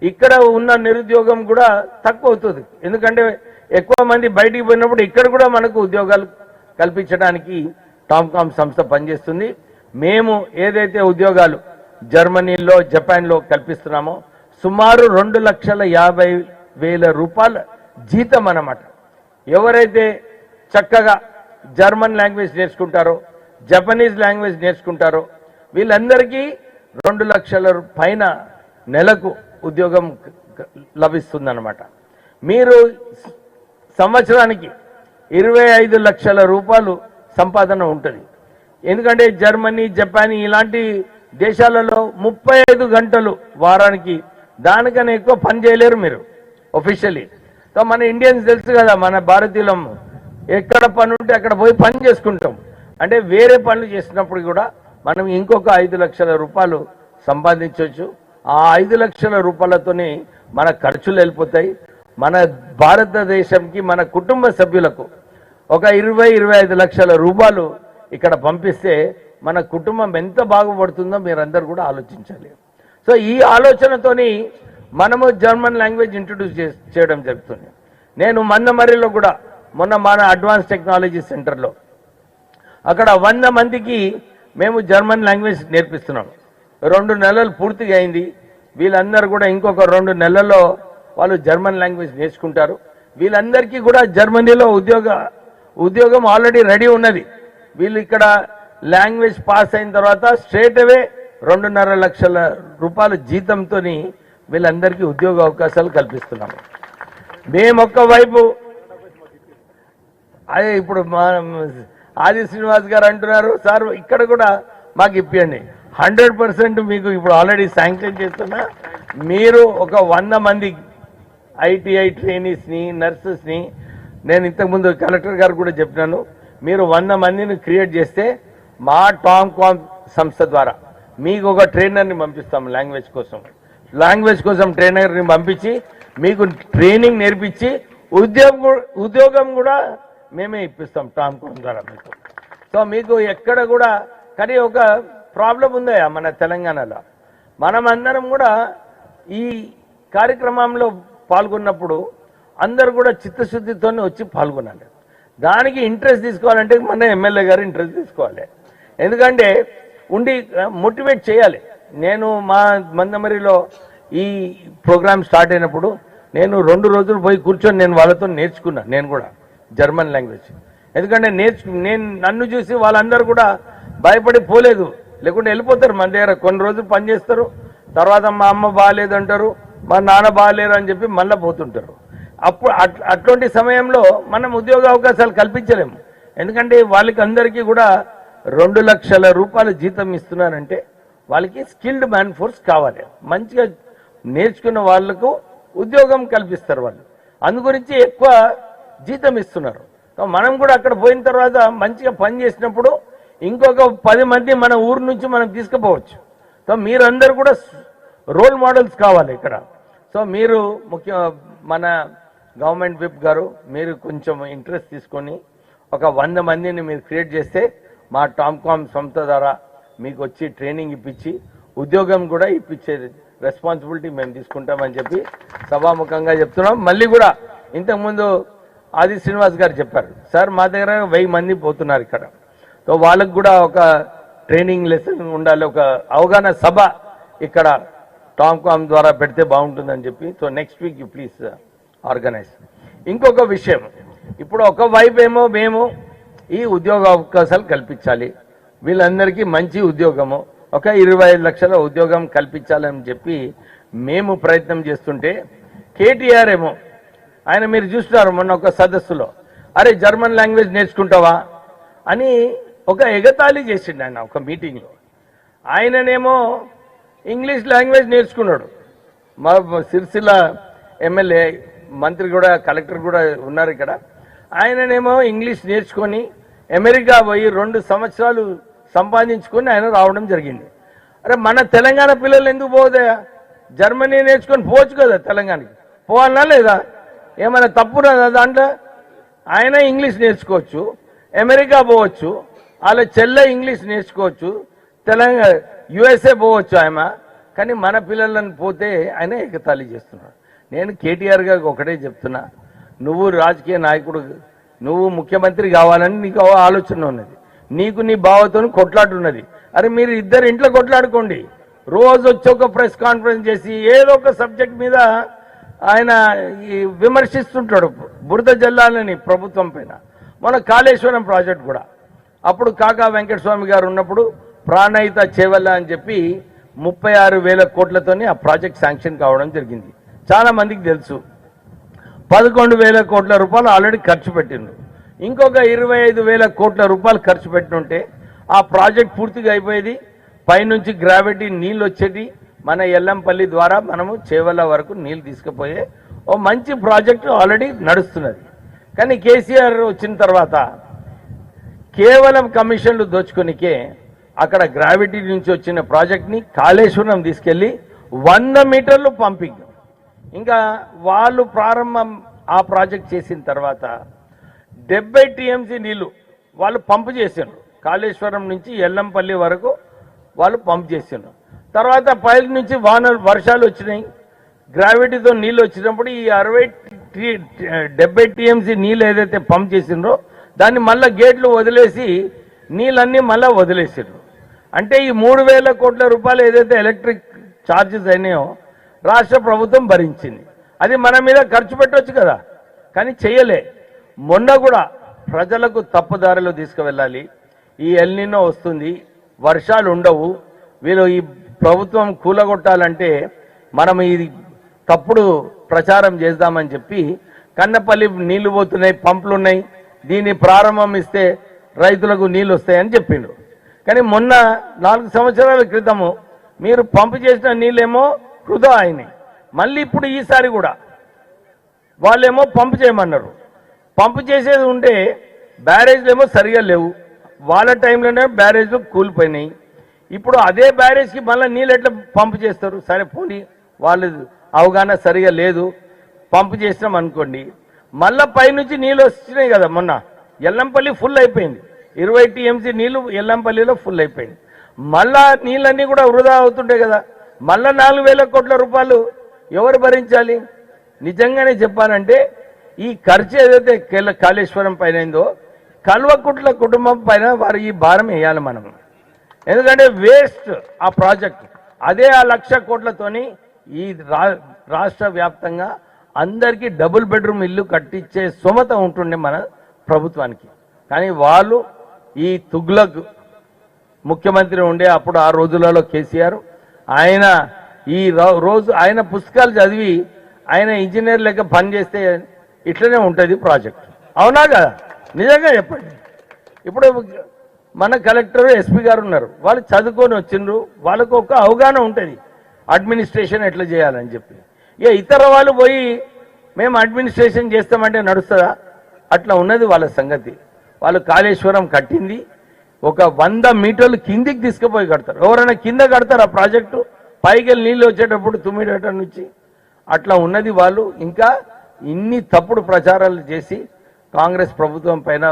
ఇక్కడ ఉన్న నిరుద్యోగం కూడా తక్కువ అవుతుంది. ఎందుకంటే ఎక్కువ మంది బయటికి పోయినప్పుడు ఇక్కడ కూడా మనకు ఉద్యోగాలు కల్పించడానికి టామ్కామ్ సంస్థ పనిచేస్తుంది. మేము ఏదైతే ఉద్యోగాలు జర్మనీలో జపాన్లో కల్పిస్తున్నామో సుమారు 2,50,000 రూపాయల జీతం అన్నమాట. ఎవరైతే చక్కగా జర్మన్ లాంగ్వేజ్ నేర్చుకుంటారో జపనీస్ లాంగ్వేజ్ నేర్చుకుంటారో వీళ్ళందరికీ 2 లక్షల పైన నెలకు ఉద్యోగం లభిస్తుందన్నమాట. మీరు సంవత్సరానికి 25 లక్షల రూపాయలు సంపాదన ఉంటుంది. ఎందుకంటే జర్మనీ జపాన్ ఇలాంటి దేశాలలో 35 గంటలు వారానికి దానికన్నా ఎక్కువ పని చేయలేరు మీరు ఒఫిషియలీ. సో మన ఇండియన్స్ తెలుసు కదా, మన భారతీయులం ఎక్కడ పని ఉంటే అక్కడ పోయి పని చేసుకుంటాం. అంటే వేరే పనులు చేసినప్పుడు కూడా మనం ఇంకొక 5 లక్షల రూపాయలు సంపాదించవచ్చు. ఆ 5 లక్షల రూపాయలతోనే మన ఖర్చులు వెళ్ళిపోతాయి. మన భారతదేశంకి మన కుటుంబ సభ్యులకు ఒక 20-25 లక్షల రూపాయలు ఇక్కడ పంపిస్తే మన కుటుంబం ఎంత బాగుపడుతుందో మీరందరూ కూడా ఆలోచించాలి. సో ఈ ఆలోచనతోని మనము జర్మన్ లాంగ్వేజ్ ఇంట్రడ్యూస్ చేయడం జరుగుతుంది. నేను మందమరిలో కూడా మొన్న మన అడ్వాన్స్ టెక్నాలజీ సెంటర్లో అక్కడ 100 మందికి మేము జర్మన్ లాంగ్వేజ్ నేర్పిస్తున్నాం. 2 నెలలు పూర్తిగా అయింది. వీళ్ళందరూ కూడా ఇంకొక 2 నెలల్లో వాళ్ళు జర్మన్ లాంగ్వేజ్ నేర్చుకుంటారు. వీళ్ళందరికీ కూడా జర్మనీలో ఉద్యోగం ఆల్రెడీ రెడీ ఉన్నది. వీళ్ళు ఇక్కడ లాంగ్వేజ్ పాస్ అయిన తర్వాత స్ట్రేట్ అవే 2.5 లక్షల రూపాయల జీతంతో వీళ్ళందరికీ ఉద్యోగ అవకాశాలు కల్పిస్తున్నాము. మేమొక్క వైపు అదే ఇప్పుడు ఆది శ్రీనివాస్ గారు అంటున్నారు, సార్ ఇక్కడ కూడా మాకు ఇప్పియండి. 100% మీకు ఇప్పుడు ఆల్రెడీ శాంక్షన్ చేస్తున్నా. మీరు ఒక 100 మంది ఐటీఐ ట్రైనీస్ని నర్సెస్ని, నేను ఇంతకుముందు కలెక్టర్ గారు కూడా చెప్పినాను, మీరు 100 మందిని క్రియేట్ చేస్తే మా టామ్కామ్ సంస్థ ద్వారా మీకు ఒక ట్రైనర్ని పంపిస్తాం. లాంగ్వేజ్ కోసం ట్రైనర్ని పంపించి మీకు ట్రైనింగ్ నేర్పించి ఉద్యోగం కూడా మేమే ఇప్పిస్తాం టామ్కామ్ ద్వారా మీకు. సో మీకు ఎక్కడ కూడా కానీ ఒక ప్రాబ్లం ఉందా మన తెలంగాణలో, మనమందరం కూడా ఈ కార్యక్రమంలో పాల్గొన్నప్పుడు అందరు కూడా చిత్తశుద్ధితోనే వచ్చి పాల్గొనాలి. దానికి ఇంట్రెస్ట్ తీసుకోవాలంటే మన ఎమ్మెల్యే గారు ఇంట్రెస్ట్ తీసుకోవాలి. ఎందుకంటే ఉండి మోటివేట్ చేయాలి. నేను మా మందమరిలో ఈ ప్రోగ్రామ్ స్టార్ట్ అయినప్పుడు నేను 2 రోజులు పోయి కూర్చొని నేను వాళ్ళతో నేర్చుకున్నాను. నేను కూడా జర్మన్ లాంగ్వేజ్. ఎందుకంటే నన్ను చూసి వాళ్ళందరూ కూడా భయపడి పోలేదు, లేకుంటే వెళ్ళిపోతారు మన దగ్గర. కొన్ని రోజులు పనిచేస్తారు, తర్వాత మా అమ్మ బాగాలేదు అంటారు, మా నాన్న బాగాలేరు అని చెప్పి మళ్ళీ పోతుంటారు. అప్పుడు అటువంటి సమయంలో మనం ఉద్యోగ అవకాశాలు కల్పించలేము. ఎందుకంటే వాళ్ళకి అందరికీ కూడా 2 లక్షల రూపాయల జీతం ఇస్తున్నారంటే వాళ్ళకి స్కిల్డ్ మ్యాన్ ఫోర్స్ కావాలి. మంచిగా నేర్చుకున్న వాళ్లకు ఉద్యోగం కల్పిస్తారు వాళ్ళు. అందుగురించి ఎక్కువ జీతం ఇస్తున్నారు. మనం కూడా అక్కడ పోయిన తర్వాత మంచిగా పని చేసినప్పుడు ఇంకొక 10 మంది మన ఊరు నుంచి మనం తీసుకుపోవచ్చు. సో మీరందరూ కూడా రోల్ మోడల్స్ కావాలి ఇక్కడ. సో మీరు మన గవర్నమెంట్ విప్ గారు మీరు కొంచెం ఇంట్రెస్ట్ తీసుకొని ఒక 100 మందిని మీరు క్రియేట్ చేస్తే మా టామ్కామ్ సంస్థ ద్వారా మీకు వచ్చి ట్రైనింగ్ ఇప్పించి ఉద్యోగం కూడా ఇప్పించే రెస్పాన్సిబిలిటీ మేము తీసుకుంటామని చెప్పి సభాముఖంగా చెప్తున్నాం. మళ్ళీ కూడా ఇంతకుముందు ఆది శ్రీనివాస్ గారు చెప్పారు, సార్ మా దగ్గర 1000 మంది పోతున్నారు ఇక్కడ. సో వాళ్ళకు కూడా ఒక ట్రైనింగ్ లెసన్ ఉండాలి, ఒక అవగాహన సభ ఇక్కడ టామ్కామ్ ద్వారా పెడితే బాగుంటుందని చెప్పి. So next week you please organise. ఇంకొక విషయం, ఇప్పుడు ఒక వైపు ఏమో మేము ఈ ఉద్యోగ అవకాశాలు కల్పించాలి, వీళ్ళందరికీ మంచి ఉద్యోగము, ఒక 25 లక్షల ఉద్యోగం కల్పించాలని చెప్పి మేము ప్రయత్నం చేస్తుంటే కేటీఆర్ ఏమో ఆయన మీరు చూస్తున్నారు మొన్న ఒక సదస్సులో, అరే జర్మన్ లాంగ్వేజ్ నేర్చుకుంటావా అని ఒక ఎగతాళి చేసిండు ఆయన ఒక మీటింగ్లో. ఆయననేమో ఇంగ్లీష్ లాంగ్వేజ్ నేర్చుకున్నాడు. మా సిరిసిల్ల ఎమ్మెల్యే మంత్రి కూడా కలెక్టర్ కూడా ఉన్నారు ఇక్కడ. ఆయననేమో ఇంగ్లీష్ నేర్చుకొని అమెరికా పోయి 2 సంవత్సరాలు సంపాదించుకొని ఆయన రావడం జరిగింది. అరే మన తెలంగాణ పిల్లలు ఎందుకు పోదయా? జర్మనీ నేర్చుకొని పోవచ్చు కదా, తెలంగాణకి పోవాలన్నా లేదా? ఏమైనా తప్పున్నదా దాంట్లో? ఆయన ఇంగ్లీష్ నేర్చుకోవచ్చు, అమెరికా పోవచ్చు, వాళ్ళ చెల్లె ఇంగ్లీష్ నేర్చుకోవచ్చు, తెలంగాణ USA పోవచ్చు, ఆమె కానీ మన పిల్లలను పోతే ఆయన ఎగతాళి చేస్తున్నాడు. నేను కేటీఆర్ గారికి ఒకటే చెప్తున్నా, నువ్వు రాజకీయ నాయకుడు, నువ్వు ముఖ్యమంత్రి కావాలని నీకు ఆలోచన ఉన్నది, నీకు నీ బావతో కొట్లాడున్నది. అరే మీరు ఇద్దరు ఇంట్లో కొట్లాడుకోండి, రోజు వచ్చి ఒక ప్రెస్ కాన్ఫరెన్స్ చేసి ఏదో ఒక సబ్జెక్ట్ మీద ఆయన విమర్శిస్తుంటాడు, బురద జల్లాలని ప్రభుత్వం పైన. మన కాళేశ్వరం ప్రాజెక్ట్ కూడా అప్పుడు కాకా వెంకటస్వామి గారు ఉన్నప్పుడు ప్రాణహిత చేవల్ల అని చెప్పి 36,000 కోట్లతోనే ఆ ప్రాజెక్ట్ శాంక్షన్ కావడం జరిగింది. చాలా మందికి తెలుసు. 11,000 కోట్ల రూపాయలు ఆల్రెడీ ఖర్చు పెట్టిండ్రు. ఇంకొక 25,000 కోట్ల రూపాయలు ఖర్చు పెట్టినుంటే ఆ ప్రాజెక్ట్ పూర్తిగా అయిపోయేది. పైనుంచి గ్రావిటీ నీళ్ళు వచ్చేటి, మన ఎల్లంపల్లి ద్వారా మనము చేవల్ల వరకు నీళ్ళు తీసుకుపోయే ఓ మంచి ప్రాజెక్టు ఆల్రెడీ నడుస్తున్నది. కానీ కేసీఆర్ వచ్చిన తర్వాత కేవలం కమిషన్లు దోచుకొనికే అక్కడ గ్రావిటీ నుంచి వచ్చిన ప్రాజెక్ట్ని కాళేశ్వరం తీసుకెళ్లి 100 మీటర్లు పంపింగ్. ఇంకా వాళ్ళు ప్రారంభం ఆ ప్రాజెక్ట్ చేసిన తర్వాత 70 టీఎంసీ నీళ్లు వాళ్ళు పంపు చేసిండ్రు. కాళేశ్వరం నుంచి ఎల్లంపల్లి వరకు వాళ్ళు పంప్ చేసిండ్రు. తర్వాత పైల నుంచి వర్షాలు వచ్చినాయి, గ్రావిటీతో నీళ్ళు వచ్చినప్పుడు ఈ 70 టీఎంసీ నీళ్ళు ఏదైతే పంప్ చేసిండ్రో దాన్ని మళ్ళీ గేట్లు వదిలేసి నీళ్ళన్నీ మళ్ళీ వదిలేసిండ్రు. అంటే ఈ 3,000 కోట్ల రూపాయలు ఏదైతే ఎలక్ట్రిక్ ఛార్జెస్ అయినాయో రాష్ట్ర ప్రభుత్వం భరించింది. అది మన మీద ఖర్చు పెట్టవచ్చు కదా, కానీ చెయ్యలే. మొన్న కూడా ప్రజలకు తప్పుదారిలో తీసుకువెళ్ళాలి, ఈ ఎల్నినో వస్తుంది, వర్షాలు ఉండవు, వీళ్ళు ఈ ప్రభుత్వం కూలగొట్టాలంటే మనం ఇది తప్పుడు ప్రచారం చేద్దామని చెప్పి కన్నపల్లి నీళ్లు పోతున్నాయి, పంపులు ఉన్నాయి, దీన్ని ప్రారంభం ఇస్తే రైతులకు నీళ్ళు వస్తాయని చెప్పిండ్రు. కానీ మొన్న 4 సంవత్సరాల క్రితము మీరు పంపు చేసిన నీళ్ళేమో వృధా అయినాయి. మళ్ళీ ఇప్పుడు ఈసారి కూడా వాళ్ళేమో పంపు చేయమన్నారు. పంపు చేసేది ఉంటే బ్యారేజ్లు ఏమో సరిగా లేవు, వాళ్ళ టైంలోనే బ్యారేజ్లు కూలిపోయినాయి. ఇప్పుడు అదే బ్యారేజ్కి మళ్ళీ నీళ్ళు ఎట్లా పంపు చేస్తారు? సరే పోనీ వాళ్ళు అవగాహన సరిగా లేదు, పంపు చేసినాం అనుకోండి, మళ్ళా పైనుంచి నీళ్ళు వచ్చినాయి కదా. మొన్న ఎల్లంపల్లి ఫుల్ అయిపోయింది, 20 టీఎంసీ నీళ్లు ఎల్లంపల్లిలో ఫుల్ అయిపోయింది. మళ్ళా నీళ్ళన్నీ కూడా వృధా అవుతుంటాయి కదా. మళ్ళా 4,000 కోట్ల రూపాయలు ఎవరు భరించాలి? నిజంగానే చెప్పానంటే ఈ ఖర్చు ఏదైతే కాళేశ్వరం పైన అయిందో కల్వకుట్ల కుటుంబం పైన వారు ఈ భారం వేయాలి మనం. ఎందుకంటే వేస్ట్ ఆ ప్రాజెక్ట్. అదే ఆ 1,00,000 కోట్లతోని ఈ రాష్ట్ర వ్యాప్తంగా అందరికీ డబుల్ బెడ్రూమ్ ఇల్లు కట్టించే స్తోమత ఉంటుండే మన ప్రభుత్వానికి. కానీ వాళ్ళు ఈ తుగ్లక్ ముఖ్యమంత్రి ఉండే అప్పుడు ఆ రోజులలో కేసీఆర్, ఆయన ఈ రోజు ఆయన పుస్తకాలు చదివి ఆయన ఇంజనీర్ లెక్క పనిచేస్తే ఇట్లనే ఉంటుంది ప్రాజెక్ట్. అవునా కదా? నిజంగా చెప్పండి. ఇప్పుడు మన కలెక్టర్ ఎస్పీ గారు ఉన్నారు, వాళ్ళు చదువుకొని వచ్చిండ్రు, వాళ్ళకు ఒక అవగాహన ఉంటుంది అడ్మినిస్ట్రేషన్ ఎట్లా చేయాలని చెప్పి. ఇతర వాళ్ళు పోయి మేము అడ్మినిస్ట్రేషన్ చేస్తామంటే నడుస్తుందా? అట్లా ఉన్నది వాళ్ళ సంగతి. వాళ్ళు కాళేశ్వరం కట్టింది ఒక 100 మీటర్లు కిందికి తీసుకుపోయి కడతారు. ఎవరైనా కింద కడతారు ఆ ప్రాజెక్టు? పైకి నీళ్ళు వచ్చేటప్పుడు తుమ్మిడట నుంచి అట్లా ఉన్నది. వాళ్ళు ఇంకా ఇన్ని తప్పుడు ప్రచారాలు చేసి కాంగ్రెస్ ప్రభుత్వం పైన